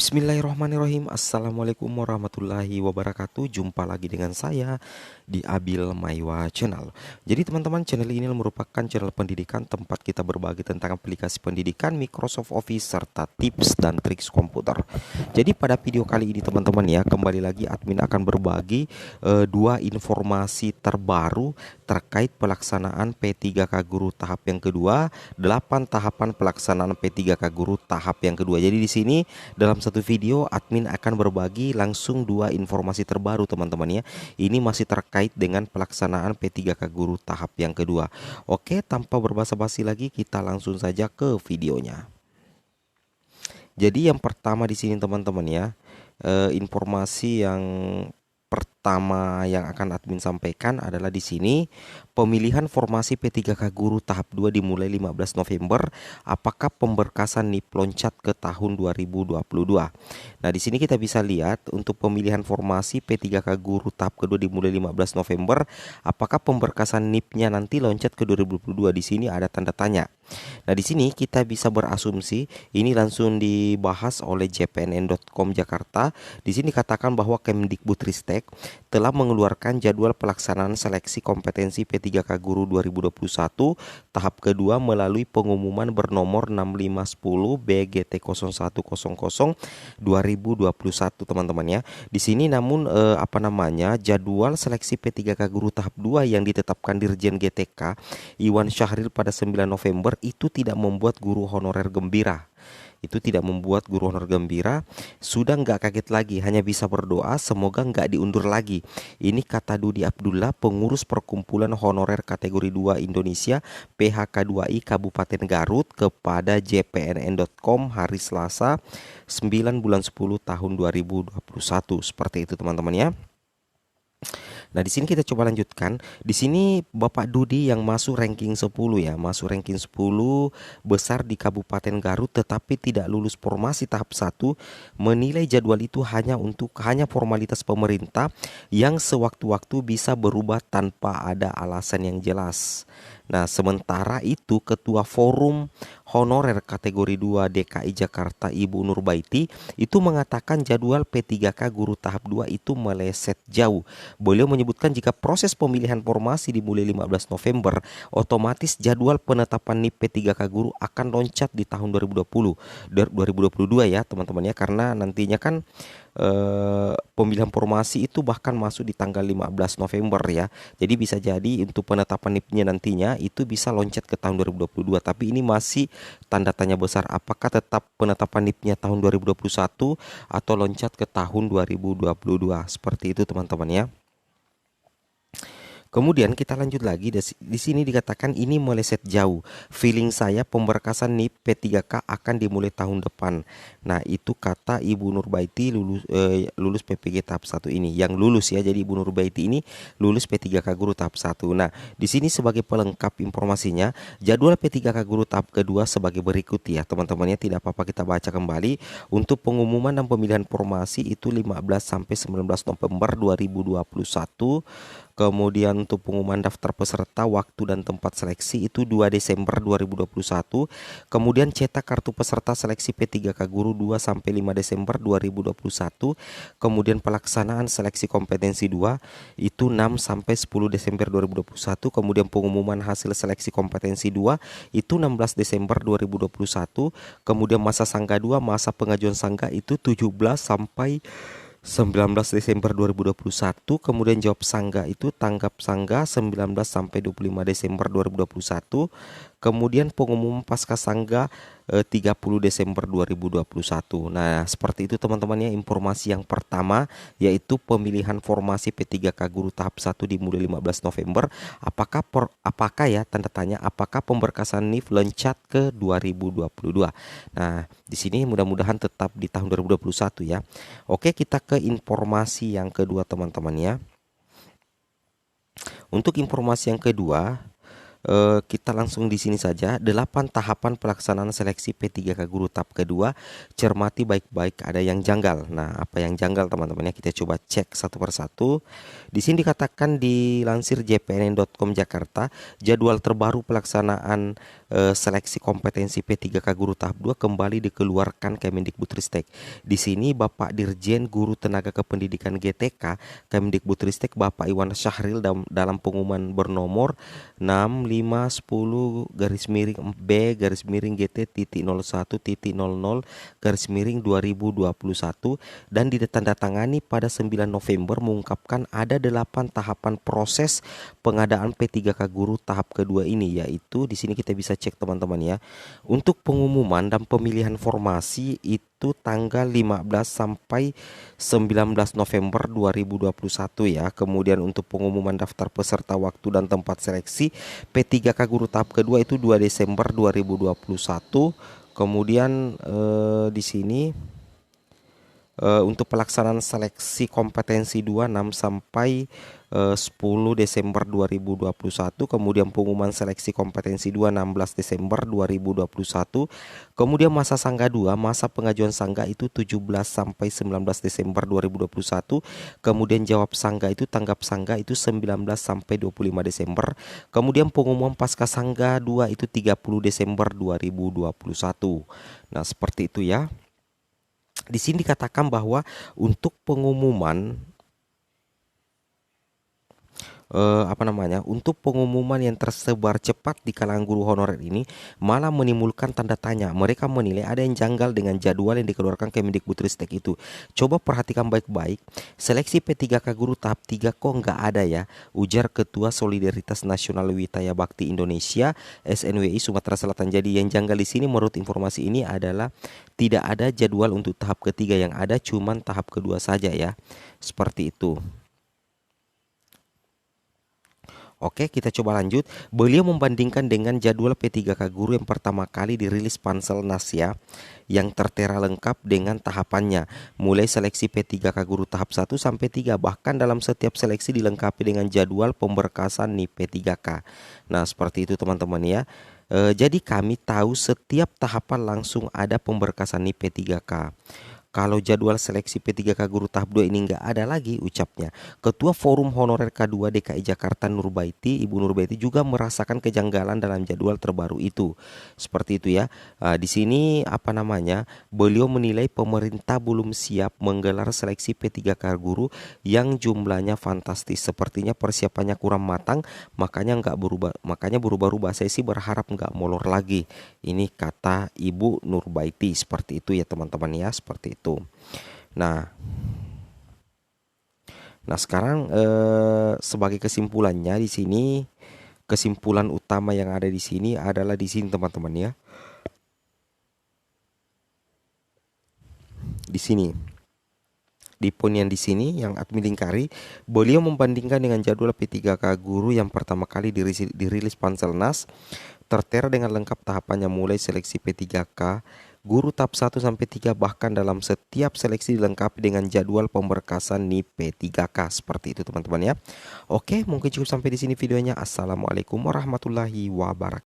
Bismillahirrahmanirrahim. Assalamualaikum warahmatullahi wabarakatuh. Jumpa lagi dengan saya di Abil Maiwa Channel. Jadi teman-teman, channel ini merupakan channel pendidikan tempat kita berbagi tentang aplikasi pendidikan, Microsoft Office, serta tips dan triks komputer. Jadi pada video kali ini teman-teman ya, kembali lagi admin akan berbagi dua informasi terbaru terkait pelaksanaan P3K Guru tahap yang kedua, 8 tahapan pelaksanaan P3K Guru tahap yang kedua. Jadi di sini dalam satu video admin akan berbagi langsung dua informasi terbaru teman-teman ya. Ini masih terkait dengan pelaksanaan P3K Guru tahap yang kedua. Oke, tanpa berbasa-basi lagi kita langsung saja ke videonya. Jadi yang pertama di sini teman-teman ya, informasi yang pertama yang akan admin sampaikan adalah di sini pemilihan formasi P3K Guru tahap 2 dimulai 15 November. Apakah pemberkasan NIP loncat ke tahun 2022? Nah, di sini kita bisa lihat untuk pemilihan formasi P3K Guru tahap kedua dimulai 15 November. Apakah pemberkasan NIP-nya nanti loncat ke 2022? Di sini ada tanda tanya. Nah, di sini kita bisa berasumsi ini langsung dibahas oleh jpnn.com Jakarta. Di sini katakan bahwa Kemdikbudristek telah mengeluarkan jadwal pelaksanaan seleksi kompetensi P3K Guru 2021 tahap kedua melalui pengumuman bernomor 6510 BGT 0100 2021 teman-teman ya. Di sini namun jadwal seleksi P3K Guru tahap 2 yang ditetapkan Dirjen GTK Iwan Syahril pada 9 November itu tidak membuat guru honorer gembira. Sudah nggak kaget lagi, hanya bisa berdoa semoga nggak diundur lagi. Ini kata Dudi Abdullah, pengurus Perkumpulan Honorer Kategori 2 Indonesia PHK2I Kabupaten Garut kepada jpnn.com hari Selasa 9 bulan 10 tahun 2021. Seperti itu teman-teman ya. Nah, di sini kita coba lanjutkan. Di sini Bapak Dudi yang masuk ranking 10 ya, masuk ranking 10 besar di Kabupaten Garut tetapi tidak lulus formasi tahap 1, menilai jadwal itu hanya formalitas pemerintah yang sewaktu-waktu bisa berubah tanpa ada alasan yang jelas. Nah, sementara itu Ketua Forum Honorer Kategori 2 DKI Jakarta Ibu Nurbaiti itu mengatakan jadwal P3K Guru tahap 2 itu meleset jauh. Beliau menyebutkan jika proses pemilihan formasi dimulai 15 November, otomatis jadwal penetapan NIP P3K Guru akan loncat di tahun 2022 ya teman-teman ya, karena nantinya kan pemilihan formasi itu bahkan masuk di tanggal 15 November ya. Jadi bisa jadi untuk penetapan NIP-nya nantinya itu bisa loncat ke tahun 2022. Tapi ini masih tanda tanya besar, apakah tetap penetapan NIP-nya tahun 2021 atau loncat ke tahun 2022. Seperti itu teman-teman ya. Kemudian kita lanjut lagi, di sini dikatakan ini meleset jauh. Feeling saya pemberkasan NIP P3K akan dimulai tahun depan. Nah, itu kata Ibu Nurbaiti lulus PPG tahap 1 ini. Yang lulus ya. Jadi Ibu Nurbaiti ini lulus P3K Guru tahap 1. Nah, di sini sebagai pelengkap informasinya, jadwal P3K Guru tahap kedua sebagai berikut ya. Teman-temannya tidak apa-apa kita baca kembali. Untuk pengumuman dan pemilihan formasi itu 15 sampai 19 November 2021. Kemudian untuk pengumuman daftar peserta, waktu dan tempat seleksi itu 2 Desember 2021. Kemudian cetak kartu peserta seleksi P3K Guru 2 sampai 5 Desember 2021. Kemudian pelaksanaan seleksi kompetensi 2 itu 6 sampai 10 Desember 2021. Kemudian pengumuman hasil seleksi kompetensi 2 itu 16 Desember 2021. Kemudian masa sangga 2, masa pengajuan sangga itu 17 sampai 19 Desember 2021. Kemudian jawab sangga itu tanggap sangga 19 sampai 25 Desember 2021. Kemudian pengumuman pasca sangga 30 Desember 2021. Nah, seperti itu teman-teman ya informasi yang pertama, yaitu pemilihan formasi P3K Guru tahap 1 dimulai 15 November. Apakah ya tanda tanya, apakah pemberkasan NIF loncat ke 2022? Nah, di sini mudah-mudahan tetap di tahun 2021 ya. Oke, kita ke informasi yang kedua teman-teman ya. Untuk informasi yang kedua, Kita langsung di sini saja. 8 tahapan pelaksanaan seleksi P3K guru tahap kedua. Cermati baik-baik, ada yang janggal. Nah, apa yang janggal teman-teman ya? Kita coba cek satu persatu. Di sini dikatakan, dilansir jpnn.com Jakarta, jadwal terbaru pelaksanaan seleksi kompetensi P3K guru tahap 2 kembali dikeluarkan Kemendikbudristek. Di sini Bapak Dirjen Guru Tenaga Kependidikan GTK Kemendikbudristek Bapak Iwan Syahril dalam pengumuman bernomor 6510 garis miring B garis miring GT titik 01 titik 00 garis miring 2021 dan ditandatangani pada 9 November mengungkapkan ada 8 tahapan proses pengadaan P3K guru tahap kedua ini, yaitu di sini kita bisa cek teman-teman ya. Untuk pengumuman dan pemilihan formasi itu tanggal 15 sampai 19 November 2021 ya. Kemudian untuk pengumuman daftar peserta waktu dan tempat seleksi P3K guru tahap kedua itu 2 Desember 2021. Kemudian di sini untuk pelaksanaan seleksi kompetensi 26 sampai 10 Desember 2021, kemudian pengumuman seleksi kompetensi 2 16 Desember 2021, kemudian masa sangga 2, masa pengajuan sangga itu 17 sampai 19 Desember 2021, kemudian jawab sangga itu tanggap sangga itu 19 sampai 25 Desember, kemudian pengumuman pasca sangga 2 itu 30 Desember 2021. Nah, seperti itu ya. Di sini dikatakan bahwa untuk pengumuman untuk pengumuman yang tersebar cepat di kalangan guru honorer ini malah menimbulkan tanda tanya. Mereka menilai ada yang janggal dengan jadwal yang dikeluarkan Kemendikbudristek itu. Coba perhatikan baik-baik, seleksi P3K guru tahap 3 kok nggak ada ya, ujar Ketua Solidaritas Nasional Witaya Bakti Indonesia SNWI Sumatera Selatan. Jadi yang janggal di sini menurut informasi ini adalah tidak ada jadwal untuk tahap ketiga, yang ada cuman tahap kedua saja ya. Seperti itu. Oke, kita coba lanjut. Beliau membandingkan dengan jadwal P3K guru yang pertama kali dirilis Panselnas ya, yang tertera lengkap dengan tahapannya, mulai seleksi P3K guru tahap 1 sampai 3, bahkan dalam setiap seleksi dilengkapi dengan jadwal pemberkasan NIP P3K. Nah, seperti itu teman-teman ya. Jadi kami tahu setiap tahapan langsung ada pemberkasan NIP P3K. Kalau jadwal seleksi P3K guru tahap 2 ini nggak ada lagi, ucapnya. Ketua Forum Honorer K2 DKI Jakarta Nurbaiti, Ibu Nurbaiti juga merasakan kejanggalan dalam jadwal terbaru itu. Seperti itu ya. Di sini beliau menilai pemerintah belum siap menggelar seleksi P3K guru yang jumlahnya fantastis. Sepertinya persiapannya kurang matang, makanya berubah-ubah. Saya sih berharap nggak molor lagi. Ini kata Ibu Nurbaiti. Seperti itu ya teman-teman ya, seperti itu. Nah, sekarang sebagai kesimpulannya di sini, kesimpulan utama yang ada di sini adalah di sini teman-teman ya. Di sini, di poin yang di sini yang admin lingkari, beliau membandingkan dengan jadwal P3K guru yang pertama kali dirilis Panselnas, tertera dengan lengkap tahapannya mulai seleksi P3K guru tahap 1 sampai 3, bahkan dalam setiap seleksi dilengkapi dengan jadwal pemberkasan NIP P3K. Seperti itu teman-teman ya. Oke, mungkin cukup sampai di sini videonya. Assalamualaikum warahmatullahi wabarakatuh.